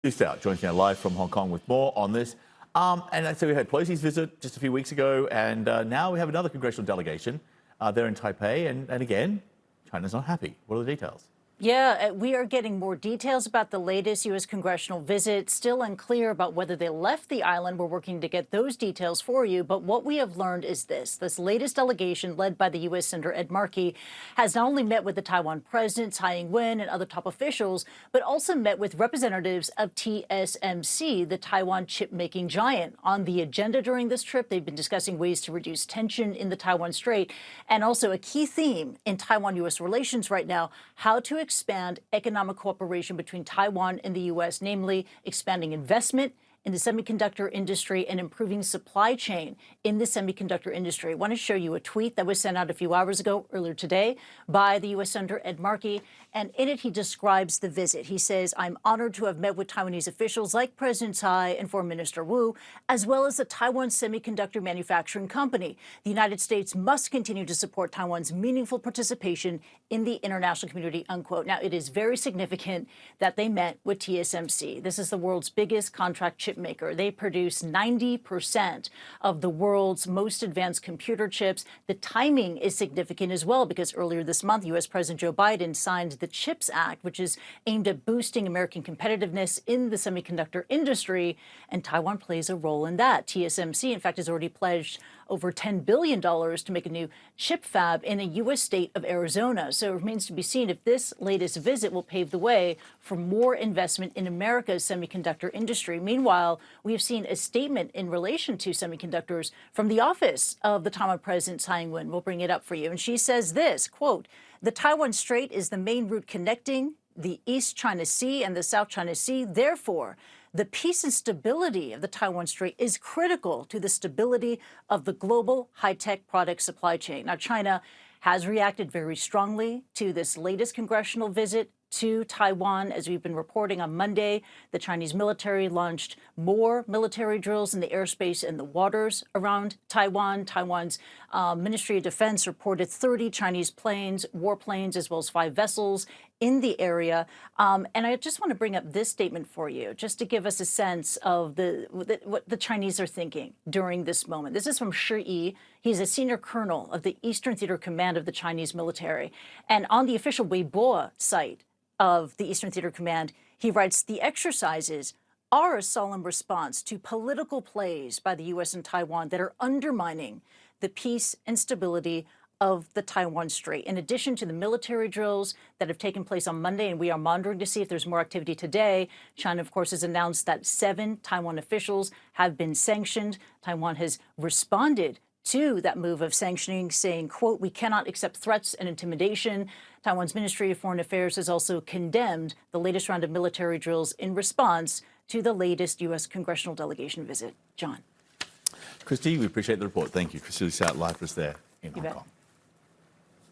Lu Stout joins me now live from Hong Kong with more on this. And so we had Pelosi's visit just a few weeks ago, and now we have another congressional delegation there in Taipei. And again, China's not happy. What are the details? Yeah, we are getting more details about the latest U.S. congressional visit. Still unclear about whether they left the island. We're working to get those details for you. But what we have learned is this latest delegation led by the U.S. Senator Ed Markey has not only met with the Taiwan president, Tsai Ing-wen, and other top officials, but also met with representatives of TSMC, the Taiwan chip-making giant. On the agenda during this trip, they've been discussing ways to reduce tension in the Taiwan Strait, and also a key theme in Taiwan-U.S. relations right now, how to expand economic cooperation between Taiwan and the U.S., namely expanding investment in the semiconductor industry and improving supply chain in the semiconductor industry. I want to show you a tweet that was sent out a few hours ago, earlier today, by the U.S. Senator Ed Markey. And in it, he describes the visit. He says, "I'm honored to have met with Taiwanese officials like President Tsai and Foreign Minister Wu, as well as the Taiwan Semiconductor Manufacturing Company. The United States must continue to support Taiwan's meaningful participation in the international community," unquote. Now, it is very significant that they met with TSMC. This is the world's biggest contract chip maker. They produce 90% of the world's most advanced computer chips. The timing is significant as well, because earlier this month, U.S. President Joe Biden signed the CHIPS Act, which is aimed at boosting American competitiveness in the semiconductor industry, and Taiwan plays a role in that. TSMC, in fact, has already pledged over $10 billion to make a new chip fab in a U.S. state of Arizona. So it remains to be seen if this latest visit will pave the way for more investment in America's semiconductor industry. Meanwhile, we have seen a statement in relation to semiconductors from the office of the Taiwan President Tsai Ing-wen. We'll bring it up for you. And she says this, quote, "The Taiwan Strait is the main route connecting the East China Sea and the South China Sea. Therefore, the peace and stability of the Taiwan Strait is critical to the stability of the global high-tech product supply chain." Now, China has reacted very strongly to this latest congressional visit to Taiwan. As we've been reporting on Monday, the Chinese military launched more military drills in the airspace and the waters around Taiwan. Taiwan's Ministry of Defense reported 30 Chinese planes, warplanes, as well as 5 vessels in the area. And I just want to bring up this statement for you, just to give us a sense of what the Chinese are thinking during this moment. This is from Shi Yi. He's a senior colonel of the Eastern Theater Command of the Chinese military. And on the official Weibo site of the Eastern Theater Command, he writes, "The exercises are a solemn response to political plays by the U.S. and Taiwan that are undermining the peace and stability of the Taiwan Strait." In addition to the military drills that have taken place on Monday, and we are monitoring to see if there's more activity today, China, of course, has announced that 7 Taiwan officials have been sanctioned. Taiwan has responded to that move of sanctioning, saying, quote, "We cannot accept threats and intimidation." Taiwan's Ministry of Foreign Affairs has also condemned the latest round of military drills in response to the latest U.S. congressional delegation visit. John. Kristie, we appreciate the report. Thank you. Kristie Lu Stout live for us there in Hong Kong.